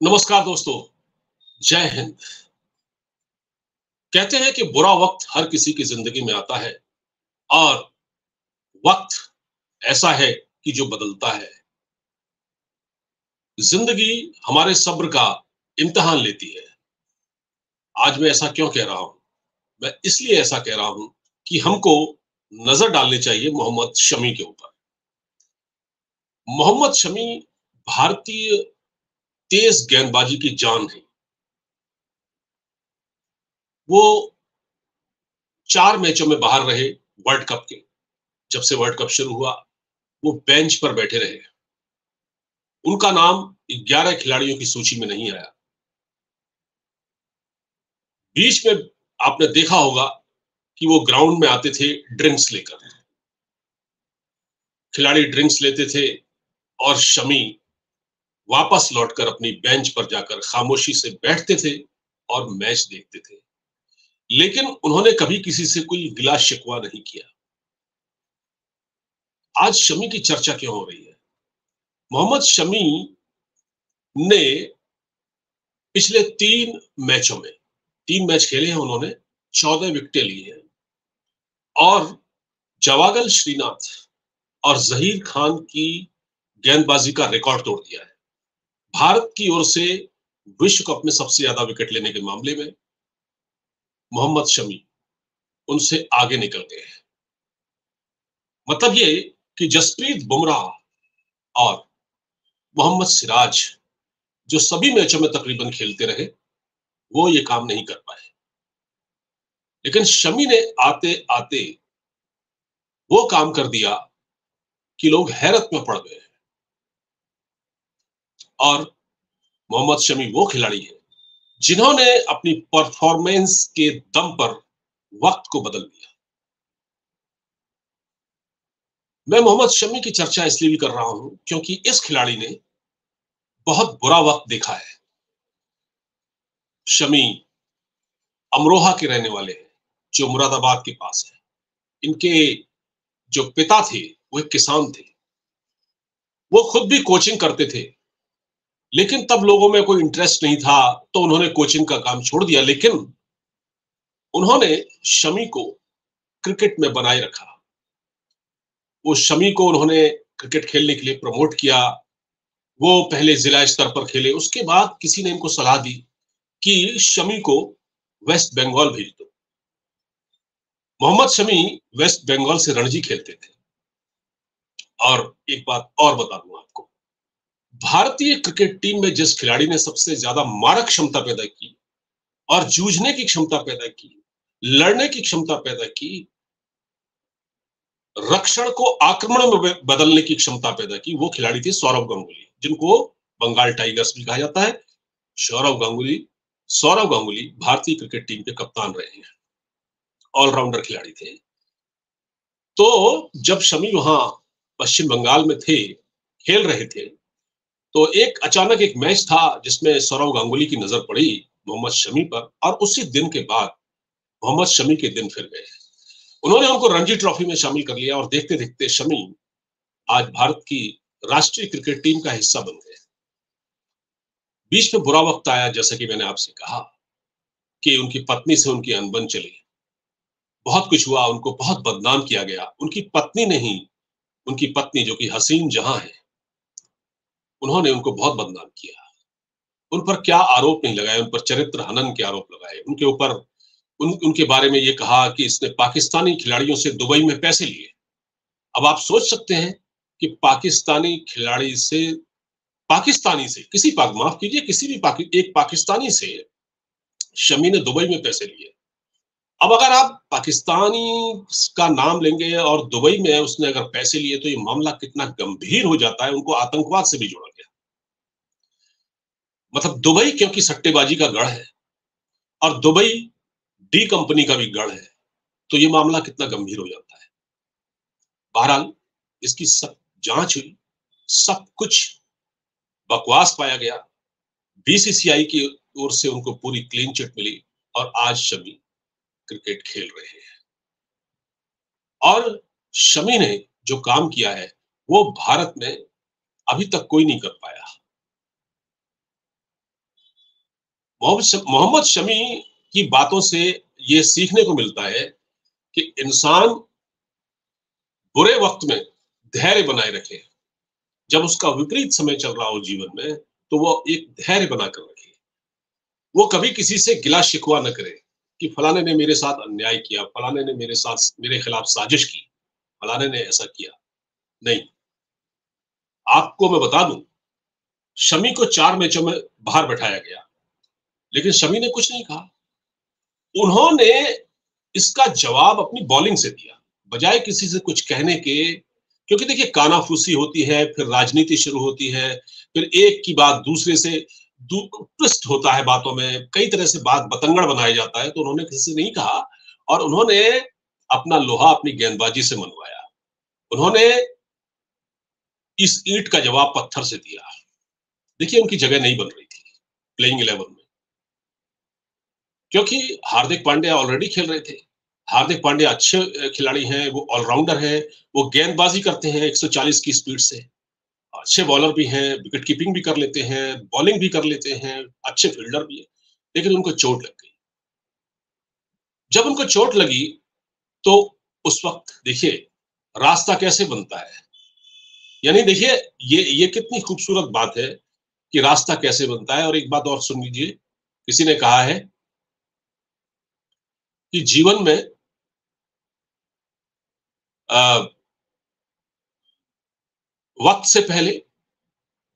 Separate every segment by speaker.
Speaker 1: नमस्कार दोस्तों, जय हिंद। कहते हैं कि बुरा वक्त हर किसी की जिंदगी में आता है और वक्त ऐसा है कि जो बदलता है। जिंदगी हमारे सब्र का इम्तिहान लेती है। आज मैं ऐसा क्यों कह रहा हूं? मैं इसलिए ऐसा कह रहा हूं कि हमको नजर डालनी चाहिए मोहम्मद शमी के ऊपर। मोहम्मद शमी भारतीय तेज गेंदबाजी की जान है। वो 4 मैचों में बाहर रहे वर्ल्ड कप के। जब से वर्ल्ड कप शुरू हुआ वो बेंच पर बैठे रहे। उनका नाम 11 खिलाड़ियों की सूची में नहीं आया। बीच में आपने देखा होगा कि वो ग्राउंड में आते थे ड्रिंक्स लेकर। खिलाड़ी ड्रिंक्स लेते थे और शमी वापस लौटकर अपनी बेंच पर जाकर खामोशी से बैठते थे और मैच देखते थे। लेकिन उन्होंने कभी किसी से कोई गिला शिकवा नहीं किया। आज शमी की चर्चा क्यों हो रही है? मोहम्मद शमी ने पिछले 3 मैचों में 3 मैच खेले हैं उन्होंने, 14 विकेटें ली हैं और जवागल श्रीनाथ और जहीर खान की गेंदबाजी का रिकॉर्ड तोड़ दिया है। भारत की ओर से विश्व कप में सबसे ज्यादा विकेट लेने के मामले में मोहम्मद शमी उनसे आगे निकल गए हैं। मतलब ये कि जसप्रीत बुमराह और मोहम्मद सिराज जो सभी मैचों में तकरीबन खेलते रहे, वो ये काम नहीं कर पाए। लेकिन शमी ने आते आते वो काम कर दिया कि लोग हैरत में पड़ गए। और मोहम्मद शमी वो खिलाड़ी है जिन्होंने अपनी परफॉर्मेंस के दम पर वक्त को बदल दिया। मैं मोहम्मद शमी की चर्चा इसलिए भी कर रहा हूं क्योंकि इस खिलाड़ी ने बहुत बुरा वक्त देखा है। शमी अमरोहा के रहने वाले हैं जो मुरादाबाद के पास है। इनके जो पिता थे वो एक किसान थे। वो खुद भी कोचिंग करते थे, लेकिन तब लोगों में कोई इंटरेस्ट नहीं था तो उन्होंने कोचिंग का काम छोड़ दिया। लेकिन उन्होंने शमी को क्रिकेट में बनाए रखा। वो शमी को उन्होंने क्रिकेट खेलने के लिए प्रमोट किया। वो पहले जिला स्तर पर खेले, उसके बाद किसी ने इनको सलाह दी कि शमी को वेस्ट बंगाल भेज दो। मोहम्मद शमी वेस्ट बंगाल से रणजी खेलते थे। और एक बात और बता दूं आपको, भारतीय क्रिकेट टीम में जिस खिलाड़ी ने सबसे ज्यादा मारक क्षमता पैदा की और जूझने की क्षमता पैदा की, लड़ने की क्षमता पैदा की, रक्षण को आक्रमण में बदलने की क्षमता पैदा की, वो खिलाड़ी थे सौरव गांगुली, जिनको बंगाल टाइगर्स भी कहा जाता है। सौरव गांगुली भारतीय क्रिकेट टीम के कप्तान रहे हैं। ऑलराउंडर खिलाड़ी थे। तो जब शमी वहां पश्चिम बंगाल में थे, खेल रहे थे, तो एक अचानक एक मैच था जिसमें सौरव गांगुली की नजर पड़ी मोहम्मद शमी पर और उसी दिन के बाद मोहम्मद शमी के दिन फिर गए। उन्होंने उनको रणजी ट्रॉफी में शामिल कर लिया और देखते देखते शमी आज भारत की राष्ट्रीय क्रिकेट टीम का हिस्सा बन गए। बीच में बुरा वक्त आया, जैसा कि मैंने आपसे कहा कि उनकी पत्नी से उनकी अनबन चली, बहुत कुछ हुआ, उनको बहुत बदनाम किया गया। उनकी पत्नी नहीं, उनकी पत्नी जो कि हसीन जहां है, उन्होंने उनको बहुत बदनाम किया। उन पर क्या आरोप नहीं लगाए, उन पर चरित्र हनन के आरोप लगाए, उनके ऊपर उनके बारे में ये कहा कि इसने पाकिस्तानी खिलाड़ियों से दुबई में पैसे लिए। अब आप सोच सकते हैं कि पाकिस्तानी खिलाड़ी से, पाकिस्तानी से किसी पाक माफ कीजिए किसी भी एक पाकिस्तानी से शमी ने दुबई में पैसे लिए। अब अगर आप पाकिस्तानी का नाम लेंगे और दुबई में उसने अगर पैसे लिए तो ये मामला कितना गंभीर हो जाता है। उनको आतंकवाद से भी जोड़ा गया। मतलब दुबई क्योंकि सट्टेबाजी का गढ़ है और दुबई डी कंपनी का भी गढ़ है, तो ये मामला कितना गंभीर हो जाता है। बहरहाल इसकी सब जांच हुई, सब कुछ बकवास पाया गया। बीसीसीआई की ओर से उनको पूरी क्लीन चिट मिली और आज शमी क्रिकेट खेल रहे हैं। और शमी ने जो काम किया है वो भारत में अभी तक कोई नहीं कर पाया। मोहम्मद शमी की बातों से ये सीखने को मिलता है कि इंसान बुरे वक्त में धैर्य बनाए रखे। जब उसका विपरीत समय चल रहा हो जीवन में, तो वो एक धैर्य बनाकर रखे। वो कभी किसी से गिला शिकवा न करे कि फलाने ने मेरे साथ अन्याय किया, फलाने ने मेरे खिलाफ साजिश की, फलाने ने ऐसा किया। नहीं, आपको मैं बता दूं, शमी को 4 मैचों में बाहर बैठाया गया, लेकिन शमी ने कुछ नहीं कहा। उन्होंने इसका जवाब अपनी बॉलिंग से दिया, बजाय किसी से कुछ कहने के। क्योंकि देखिए, कानाफूसी होती है, फिर राजनीति शुरू होती है, फिर एक की बात दूसरे से ट्विस्ट होता है बातों में, कई तरह से बात बतंगड़ बनाया जाता है। तो उन्होंने किसी से नहीं कहा और उन्होंने अपना लोहा अपनी गेंदबाजी से मनवाया। उन्होंने इस ईंट का जवाब पत्थर से दिया। देखिए, उनकी जगह नहीं बन रही थी प्लेइंग 11 में, क्योंकि हार्दिक पांड्या ऑलरेडी खेल रहे थे। हार्दिक पांड्या अच्छे खिलाड़ी हैं, वो ऑलराउंडर है, वो गेंदबाजी करते हैं 140 की स्पीड से, अच्छे बॉलर भी हैं, विकेट कीपिंग भी कर लेते हैं, बॉलिंग भी कर लेते हैं, अच्छे फील्डर भी है। लेकिन उनको चोट लग गई। जब उनको चोट लगी, तो उस वक्त देखिए रास्ता कैसे बनता है। यानी देखिए, ये कितनी खूबसूरत बात है कि रास्ता कैसे बनता है। और एक बात और सुन लीजिए, किसी ने कहा है कि जीवन में वक्त से पहले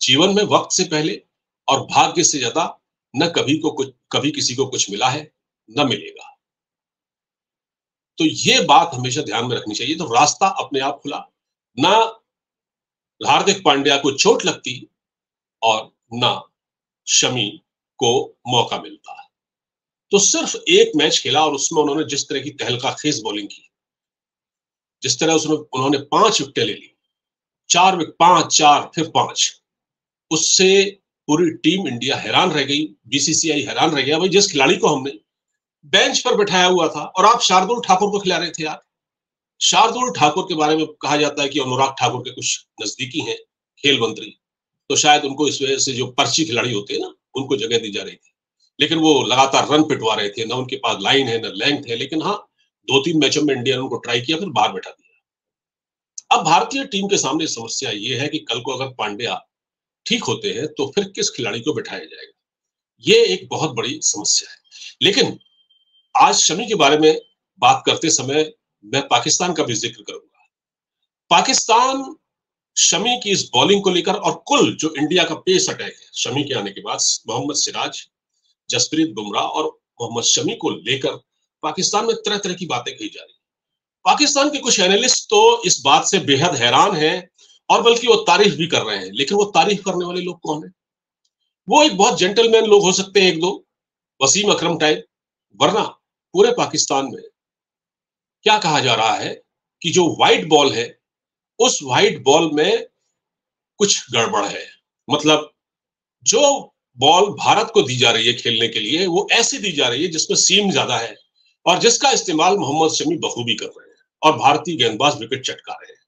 Speaker 1: जीवन में वक्त से पहले और भाग्य से ज्यादा न कभी किसी को कुछ मिला है, न मिलेगा। तो ये बात हमेशा ध्यान में रखनी चाहिए। तो रास्ता अपने आप खुला, ना हार्दिक पांड्या को चोट लगती और ना शमी को मौका मिलता। तो सिर्फ एक मैच खेला और उसमें उन्होंने जिस तरह की तहलकाखेज बॉलिंग की, जिस तरह उसमें उन्होंने 5 विकेटें ले ली, 5-4 फिर 5, उससे पूरी टीम इंडिया हैरान रह गई, बीसीसीआई हैरान रह गया। भाई, जिस खिलाड़ी को हमने बेंच पर बैठाया हुआ था, और आप शार्दुल ठाकुर को खिला रहे थे यार। शार्दुल ठाकुर के बारे में कहा जाता है कि अनुराग ठाकुर के कुछ नजदीकी हैं, खेल मंत्री, तो शायद उनको इस वजह से जो पर्ची खिलाड़ी होते हैं ना, उनको जगह दी जा रही थी। लेकिन वो लगातार रन पिटवा रहे थे, ना उनके पास लाइन है, ना लेंथ है। लेकिन हाँ, 2-3 मैचों में इंडिया ने उनको ट्राई किया, फिर बाहर बैठा दिया। अब भारतीय टीम के सामने समस्या ये है कि कल को अगर पांड्या ठीक होते हैं, तो फिर किस खिलाड़ी को बैठाया जाएगा, ये एक बहुत बड़ी समस्या है। लेकिन आज शमी के बारे में बात करते समय मैं पाकिस्तान का भी जिक्र करूंगा। पाकिस्तान शमी की इस बॉलिंग को लेकर और कुल जो इंडिया का पेस अटैक है शमी के आने के बाद, मोहम्मद सिराज, जसप्रीत बुमराह और मोहम्मद शमी को लेकर पाकिस्तान में तरह तरह की बातें कही जा रही है। पाकिस्तान के कुछ एनालिस्ट तो इस बात से बेहद हैरान हैं, और बल्कि वो तारीफ भी कर रहे हैं। लेकिन वो तारीफ करने वाले लोग कौन है? वो एक बहुत जेंटलमैन लोग हो सकते हैं, एक दो, वसीम अकरम टाइप। वरना पूरे पाकिस्तान में क्या कहा जा रहा है कि जो व्हाइट बॉल है, उस व्हाइट बॉल में कुछ गड़बड़ है। मतलब, जो बॉल भारत को दी जा रही है खेलने के लिए, वो ऐसी दी जा रही है जिसमें सीम ज्यादा है, और जिसका इस्तेमाल मोहम्मद शमी बखूबी कर रहे हैं, और भारतीय गेंदबाज विकेट चटका रहे हैं।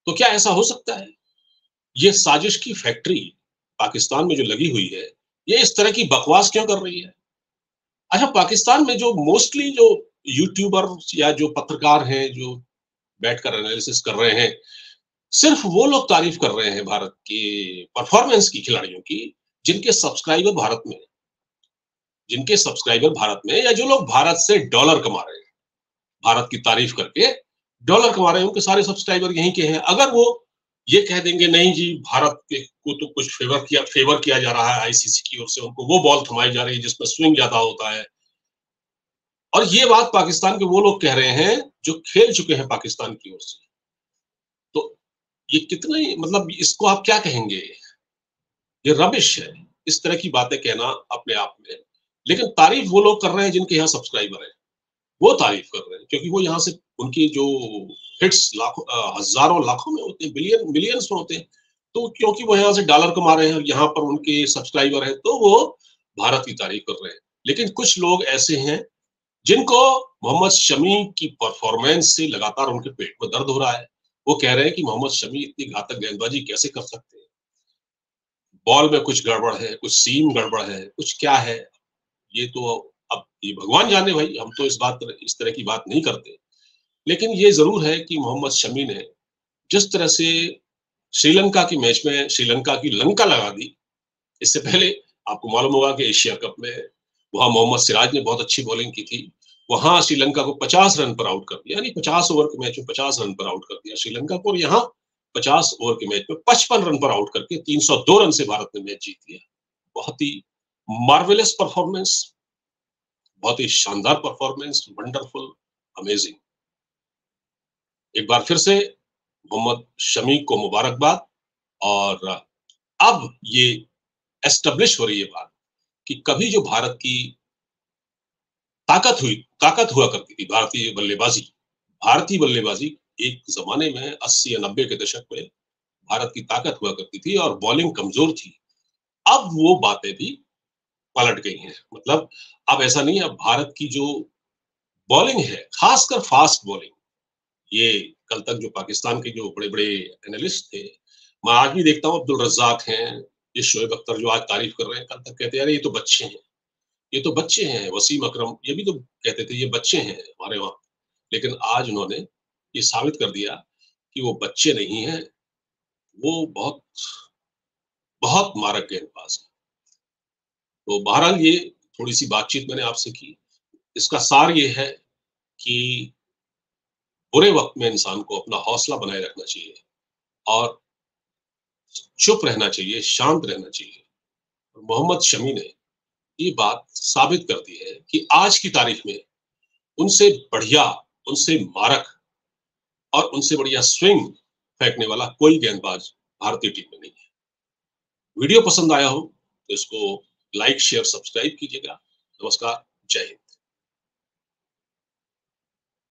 Speaker 1: तो क्या ऐसा हो सकता है? ये साजिश की फैक्ट्री पाकिस्तान में जो लगी हुई है, ये इस तरह की बकवास क्यों कर रही है? अच्छा, पाकिस्तान में जो मोस्टली जो यूट्यूबर या जो पत्रकार हैं, जो बैठकर एनालिसिस कर रहे हैं, सिर्फ वो लोग तारीफ कर रहे हैं भारत की परफॉर्मेंस की, खिलाड़ियों की, जिनके सब्सक्राइबर भारत में या जो लोग भारत से डॉलर कमा रहे हैं, भारत की तारीफ करके डॉलर कमा रहे हैं, उनके सारे सब्सक्राइबर यहीं के हैं। अगर वो ये कह देंगे नहीं जी, भारत के को तो कुछ फेवर किया जा रहा है आईसीसी की ओर से, उनको वो बॉल थमाई जा रही है जिसमें स्विंग ज्यादा होता है, और ये बात पाकिस्तान के वो लोग कह रहे हैं जो खेल चुके हैं पाकिस्तान की ओर से, तो ये कितने, मतलब इसको आप क्या कहेंगे? ये रबिश है, इस तरह की बातें कहना अपने आप में। लेकिन तारीफ वो लोग कर रहे हैं जिनके यहाँ सब्सक्राइबर है, वो तारीफ कर रहे हैं, क्योंकि वो यहाँ से उनकी जो हिट्स लाखों हजारों लाखों में होते हैं, मिलियंस में होते हैं। तो क्योंकि वो यहाँ से डॉलर कमा रहे हैं, यहाँ पर उनके सब्सक्राइबर है, तो वो भारत की तारीफ कर रहे हैं। लेकिन कुछ लोग ऐसे हैं जिनको मोहम्मद शमी की परफॉर्मेंस से लगातार उनके पेट में दर्द हो रहा है। वो कह रहे हैं कि मोहम्मद शमी इतनी घातक गेंदबाजी कैसे कर सकते हैं? बॉल में कुछ गड़बड़ है, कुछ सीम गड़बड़ है, कुछ क्या है, ये तो अब ये भगवान जाने भाई, हम तो इस तरह की बात नहीं करते। लेकिन ये ज़रूर है कि मोहम्मद शमी ने जिस तरह से श्रीलंका की मैच में श्रीलंका की लंका लगा दी, इससे पहले आपको मालूम होगा कि एशिया कप में वहाँ मोहम्मद सिराज ने बहुत अच्छी बॉलिंग की थी। वहाँ श्रीलंका को 50 रन पर आउट कर दिया, यानी 50 ओवर के मैच में 50 रन पर आउट कर दिया श्रीलंका को, और यहाँ 50 ओवर के मैच में 55 रन पर आउट करके 302 रन से भारत ने मैच जीत लिया। बहुत ही मार्वेलस परफॉर्मेंस, बहुत ही शानदार परफॉर्मेंस, वंडरफुल, अमेजिंग। एक बार फिर से मोहम्मद शमी को मुबारकबाद। और अब ये एस्टेब्लिश हो रही है बात कि कभी जो ताकत हुआ करती थी भारतीय बल्लेबाजी एक जमाने में 80 या 90 के दशक में भारत की ताकत हुआ करती थी और बॉलिंग कमजोर थी। अब वो बातें भी पलट गई हैं। मतलब अब ऐसा नहीं है, अब भारत की जो बॉलिंग है, खासकर फास्ट बॉलिंग, ये कल तक जो पाकिस्तान के जो बड़े-बड़े एनालिस्ट थे, मैं आज भी देखता हूँ, अब्दुल रज़्ज़ाक हैं, ये शोएब अख्तर जो आज तारीफ कर रहे हैं, कल तक कहते हैं, अरे ये तो बच्चे हैं, ये तो बच्चे हैं, वसीम अकरम ये भी तो कहते थे ये बच्चे हैं हमारे वहाँ। लेकिन आज उन्होंने ये साबित कर दिया कि वो बच्चे नहीं हैं, वो बहुत बहुत मारक गेंदबाज हैं। तो बहरहाल ये थोड़ी-सी बातचीत मैंने आपसे की। इसका सार ये है कि बुरे वक़्त में इंसान को अपना हौसला बनाए रखना चाहिए और चुप रहना चाहिए, शांत रहना चाहिए। और मोहम्मद शमी ने ये बात साबित कर दी है कि आज की तारीख में उनसे बढ़िया, उनसे मारक और उनसे बढ़िया स्विंग फेंकने वाला कोई गेंदबाज भारतीय टीम में नहीं है। वीडियो पसंद आया हो तो इसको लाइक, शेयर, सब्सक्राइब कीजिएगा। नमस्कार, जय हिंद।